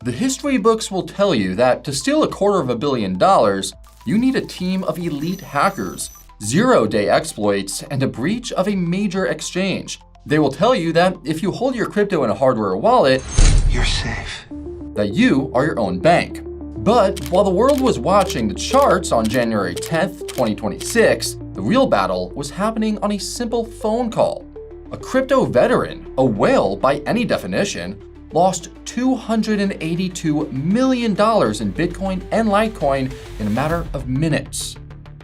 The history books will tell you that to steal $250 million, you need a team of elite hackers, zero-day exploits, and a breach of a major exchange. They will tell you that if you hold your crypto in a hardware wallet, you're safe. That you are your own bank. But while the world was watching the charts on January 10th, 2026, the real battle was happening on a simple phone call. A crypto veteran, a whale by any definition, lost $282 million in Bitcoin and Litecoin in a matter of minutes.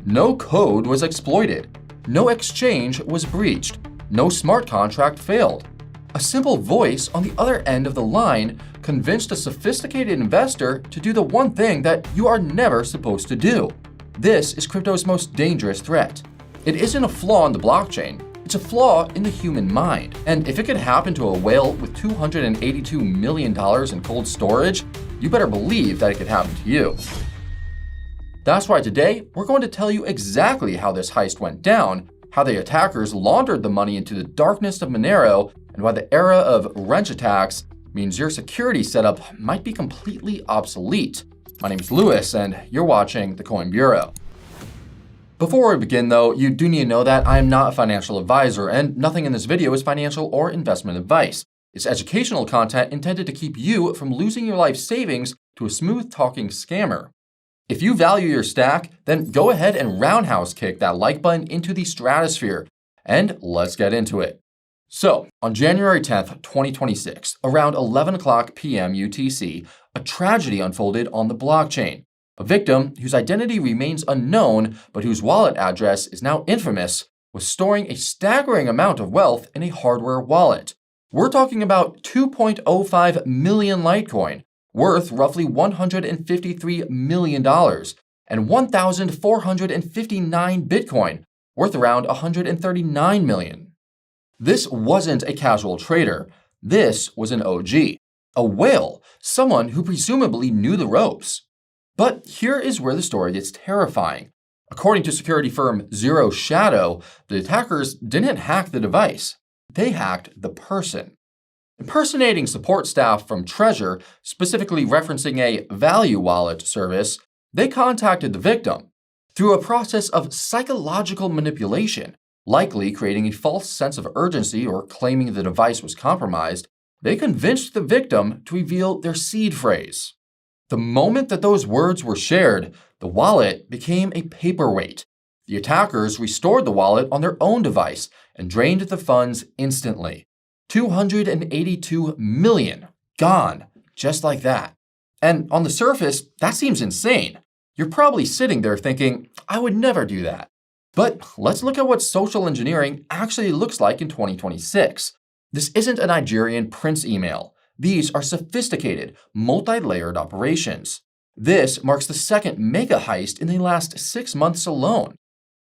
No code was exploited. No exchange was breached. No smart contract failed. A simple voice on the other end of the line convinced a sophisticated investor to do the one thing that you are never supposed to do. This is crypto's most dangerous threat. It isn't a flaw in the blockchain. It's a flaw in the human mind. And if it could happen to a whale with $282 million in cold storage, you better believe that it could happen to you. That's why today, we're going to tell you exactly how this heist went down, how the attackers laundered the money into the darkness of Monero, and why the era of wrench attacks means your security setup might be completely obsolete. My name's Lewis, and you're watching The Coin Bureau. Before we begin though, you do need to know that I am not a financial advisor, and nothing in this video is financial or investment advice. It's educational content intended to keep you from losing your life savings to a smooth-talking scammer. If you value your stack, then go ahead and roundhouse kick that like button into the stratosphere, and let's get into it. So, on January 10th, 2026, around 11 o'clock p.m. UTC, a tragedy unfolded on the blockchain. A victim, whose identity remains unknown but whose wallet address is now infamous, was storing a staggering amount of wealth in a hardware wallet. We're talking about 2.05 million Litecoin, worth roughly $153 million, and 1,459 Bitcoin, worth around $139 million. This wasn't a casual trader. This was an OG, a whale, someone who presumably knew the ropes. But here is where the story gets terrifying. According to security firm Zero Shadow, the attackers didn't hack the device. They hacked the person. Impersonating support staff from Trezor, specifically referencing a value wallet service, they contacted the victim. Through a process of psychological manipulation, likely creating a false sense of urgency or claiming the device was compromised, they convinced the victim to reveal their seed phrase. The moment that those words were shared, the wallet became a paperweight. The attackers restored the wallet on their own device and drained the funds instantly. 282 million gone, just like that. And on the surface, that seems insane. You're probably sitting there thinking, I would never do that. But let's look at what social engineering actually looks like in 2026. This isn't a Nigerian prince email. These are sophisticated, multi-layered operations. This marks the second mega heist in the last 6 months alone.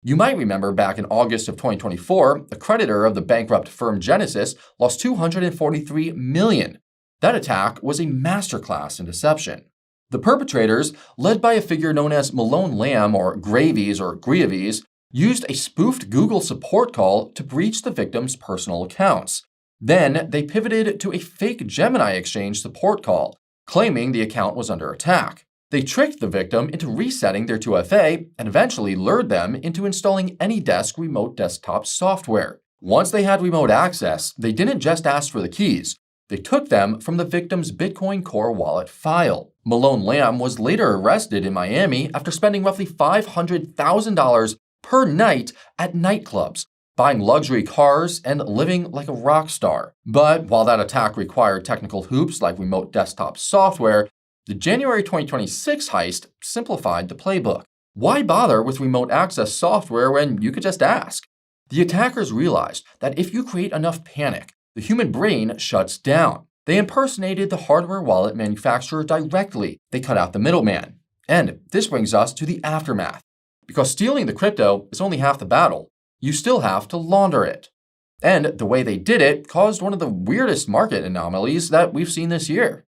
You might remember back in August of 2024, the creditor of the bankrupt firm Genesis lost $243 million. That attack was a masterclass in deception. The perpetrators, led by a figure known as Malone Lamb or Gravies or Grievies, used a spoofed Google support call to breach the victim's personal accounts. Then they pivoted to a fake Gemini exchange support call, claiming the account was under attack. They tricked the victim into resetting their 2FA and eventually lured them into installing AnyDesk remote desktop software. Once they had remote access, they didn't just ask for the keys. They took them from the victim's Bitcoin Core wallet file. Malone Lamb was later arrested in Miami after spending roughly $500,000 per night at nightclubs, buying luxury cars, and living like a rock star. But while that attack required technical hoops like remote desktop software, the January 2026 heist simplified the playbook. Why bother with remote access software when you could just ask? The attackers realized that if you create enough panic, the human brain shuts down. They impersonated the hardware wallet manufacturer directly. They cut out the middleman. And this brings us to the aftermath. Because stealing the crypto is only half the battle, you still have to launder it. And the way they did it caused one of the weirdest market anomalies that we've seen this year.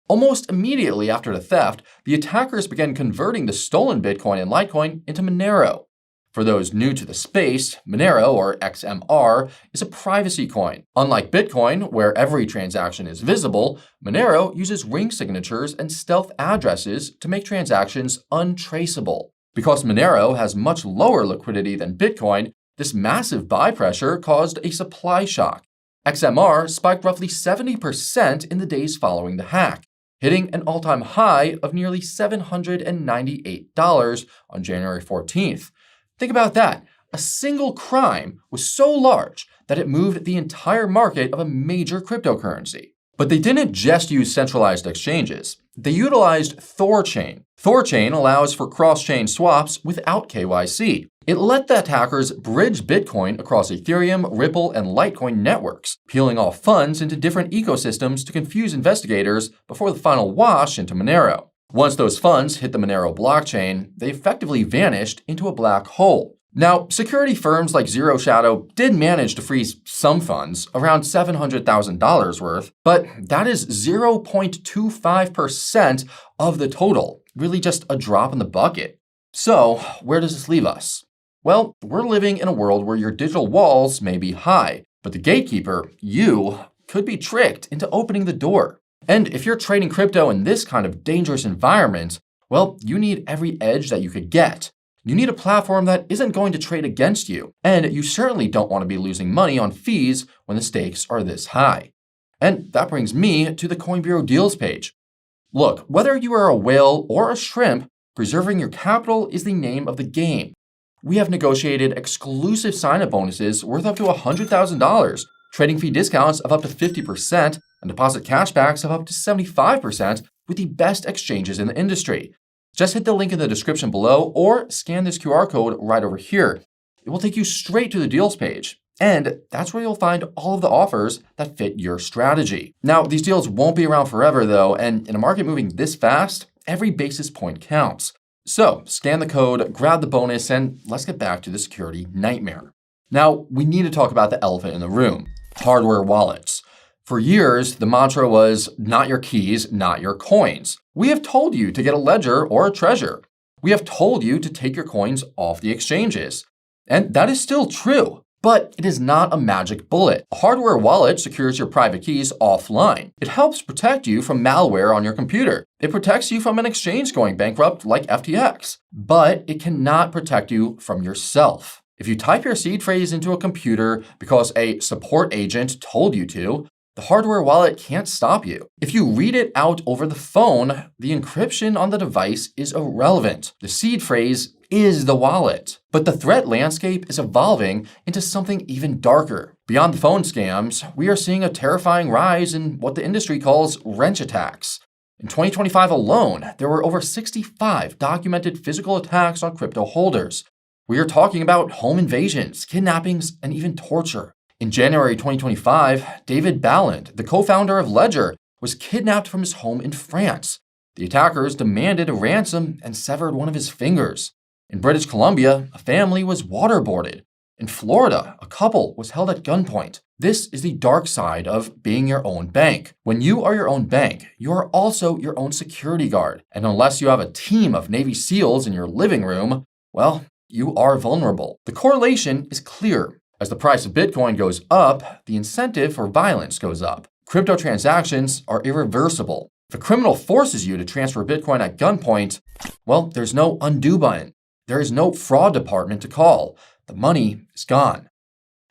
Almost immediately after the theft, the attackers began converting the stolen Bitcoin and Litecoin into Monero. For those new to the space, Monero, or XMR, is a privacy coin. Unlike Bitcoin, where every transaction is visible, Monero uses ring signatures and stealth addresses to make transactions untraceable. Because Monero has much lower liquidity than Bitcoin, this massive buy pressure caused a supply shock. XMR spiked roughly 70% in the days following the hack, hitting an all-time high of nearly $798 on January 14th. Think about that. A single crime was so large that it moved the entire market of a major cryptocurrency. But they didn't just use centralized exchanges. They utilized Thorchain. Thorchain allows for cross-chain swaps without KYC. It let the attackers bridge Bitcoin across Ethereum, Ripple, and Litecoin networks, peeling off funds into different ecosystems to confuse investigators before the final wash into Monero. Once those funds hit the Monero blockchain, they effectively vanished into a black hole. Now, security firms like Zero Shadow did manage to freeze some funds, around $700,000 worth, but that is 0.25% of the total, really just a drop in the bucket. So, where does this leave us? Well, we're living in a world where your digital walls may be high, but the gatekeeper, you, could be tricked into opening the door. And if you're trading crypto in this kind of dangerous environment, well, you need every edge that you could get. You need a platform that isn't going to trade against you, and you certainly don't want to be losing money on fees when the stakes are this high. And that brings me to the Coin Bureau deals page. Look, whether you are a whale or a shrimp, preserving your capital is the name of the game. We have negotiated exclusive sign-up bonuses worth up to $100,000, trading fee discounts of up to 50%, and deposit cashbacks of up to 75% with the best exchanges in the industry. Just hit the link in the description below or scan this QR code right over here. It will take you straight to the deals page. And that's where you'll find all of the offers that fit your strategy. Now, these deals won't be around forever though, and in a market moving this fast, every basis point counts. So scan the code, grab the bonus, and let's get back to the security nightmare. Now, we need to talk about the elephant in the room, hardware wallets. For years, the mantra was not your keys, not your coins. We have told you to get a ledger or a trezor. We have told you to take your coins off the exchanges. And that is still true, but it is not a magic bullet. A hardware wallet secures your private keys offline. It helps protect you from malware on your computer. It protects you from an exchange going bankrupt like FTX, but it cannot protect you from yourself. If you type your seed phrase into a computer because a support agent told you to, the hardware wallet can't stop you. If you read it out over the phone, the encryption on the device is irrelevant. The seed phrase is the wallet. But the threat landscape is evolving into something even darker. Beyond the phone scams, we are seeing a terrifying rise in what the industry calls wrench attacks. In 2025 alone, there were over 65 documented physical attacks on crypto holders. We are talking about home invasions, kidnappings, and even torture. In January 2025, David Balland, the co-founder of Ledger, was kidnapped from his home in France. The attackers demanded a ransom and severed one of his fingers. In British Columbia, a family was waterboarded. In Florida, a couple was held at gunpoint. This is the dark side of being your own bank. When you are your own bank, you are also your own security guard. And unless you have a team of Navy SEALs in your living room, well, you are vulnerable. The correlation is clear. As the price of Bitcoin goes up, the incentive for violence goes up. Crypto transactions are irreversible. If a criminal forces you to transfer Bitcoin at gunpoint, well, there's no undo button. There is no fraud department to call. The money is gone.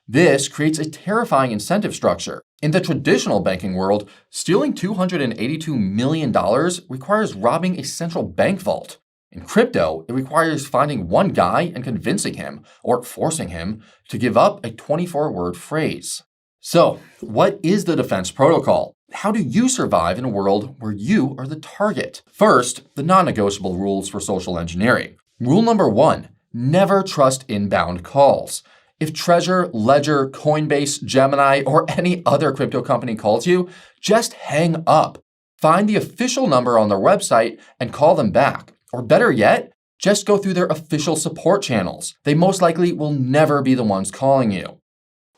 This creates a terrifying incentive structure. In the traditional banking world, stealing $282 million requires robbing a central bank vault. In crypto, it requires finding one guy and convincing him, or forcing him, to give up a 24-word phrase. So, what is the defense protocol? How do you survive in a world where you are the target? First, the non-negotiable rules for social engineering. Rule number 1, never trust inbound calls. If Trezor, Ledger, Coinbase, Gemini, or any other crypto company calls you, just hang up. Find the official number on their website and call them back. Or better yet, just go through their official support channels. They most likely will never be the ones calling you.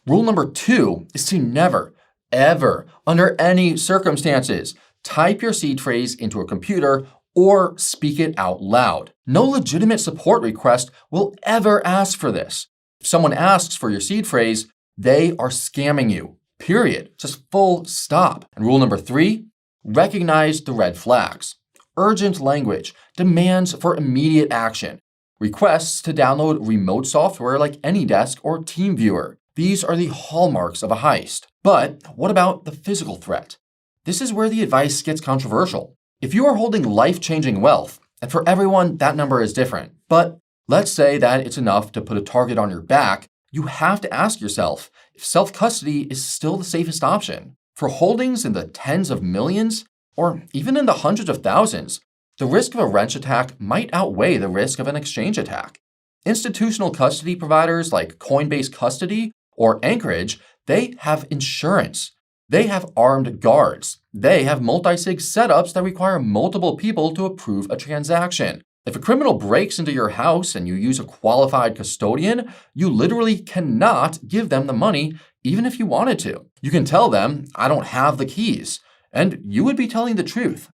Rule number 2 is to never, ever, under any circumstances, type your seed phrase into a computer or speak it out loud. No legitimate support request will ever ask for this. If someone asks for your seed phrase, they are scamming you. Period. Just full stop. And rule number 3, recognize the red flags. Urgent language, demands for immediate action, requests to download remote software like AnyDesk or TeamViewer. These are the hallmarks of a heist. But what about the physical threat? This is where the advice gets controversial. If you are holding life-changing wealth, and for everyone that number is different, but let's say that it's enough to put a target on your back, you have to ask yourself if self-custody is still the safest option. For holdings in the tens of millions, or even in the hundreds of thousands, the risk of a wrench attack might outweigh the risk of an exchange attack. Institutional custody providers like Coinbase Custody or Anchorage, they have insurance. They have armed guards. They have multi-sig setups that require multiple people to approve a transaction. If a criminal breaks into your house and you use a qualified custodian, you literally cannot give them the money even if you wanted to. You can tell them, I don't have the keys, and you would be telling the truth.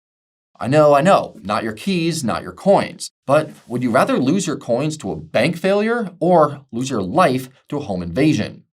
I know, not your keys, not your coins. But would you rather lose your coins to a bank failure or lose your life to a home invasion?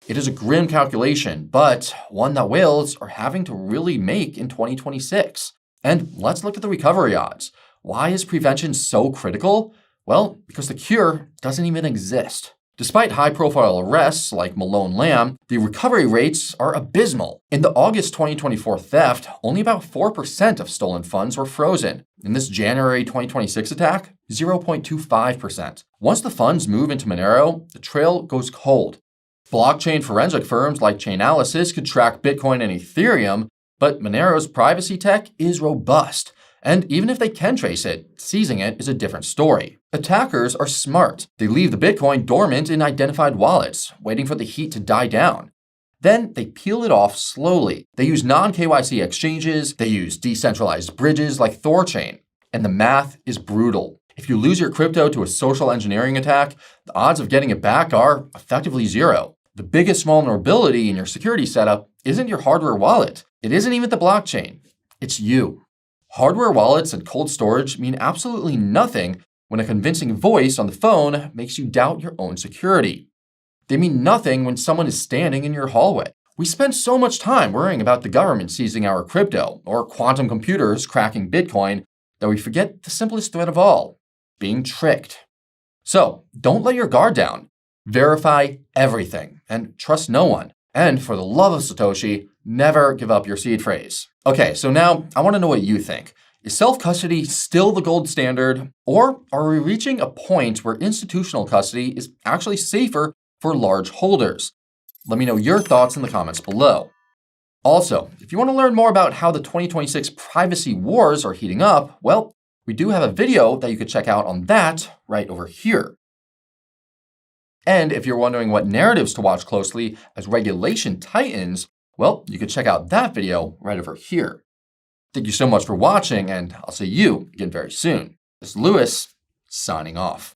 It is a grim calculation, but one that whales are having to really make in 2026. And let's look at the recovery odds. Why is prevention so critical? Well, because the cure doesn't even exist. Despite high-profile arrests like Malone Lamb, the recovery rates are abysmal. In the August 2024 theft, only about 4% of stolen funds were frozen. In this January 2026 attack, 0.25%. Once the funds move into Monero, the trail goes cold. Blockchain forensic firms like Chainalysis could track Bitcoin and Ethereum, but Monero's privacy tech is robust. And even if they can trace it, seizing it is a different story. Attackers are smart. They leave the Bitcoin dormant in identified wallets, waiting for the heat to die down. Then they peel it off slowly. They use non-KYC exchanges, they use decentralized bridges like Thorchain. And the math is brutal. If you lose your crypto to a social engineering attack, the odds of getting it back are effectively zero. The biggest vulnerability in your security setup isn't your hardware wallet. It isn't even the blockchain. It's you. Hardware wallets and cold storage mean absolutely nothing when a convincing voice on the phone makes you doubt your own security. They mean nothing when someone is standing in your hallway. We spend so much time worrying about the government seizing our crypto or quantum computers cracking Bitcoin that we forget the simplest threat of all, being tricked. So don't let your guard down. Verify everything and trust no one. And for the love of Satoshi, never give up your seed phrase. Okay, so now I want to know what you think. Is self-custody still the gold standard, or are we reaching a point where institutional custody is actually safer for large holders? Let me know your thoughts in the comments below. Also, if you want to learn more about how the 2026 privacy wars are heating up, well, we do have a video that you could check out on that right over here. And if you're wondering what narratives to watch closely as regulation tightens, well, you could check out that video right over here. Thank you so much for watching, and I'll see you again very soon. This is Lewis, signing off.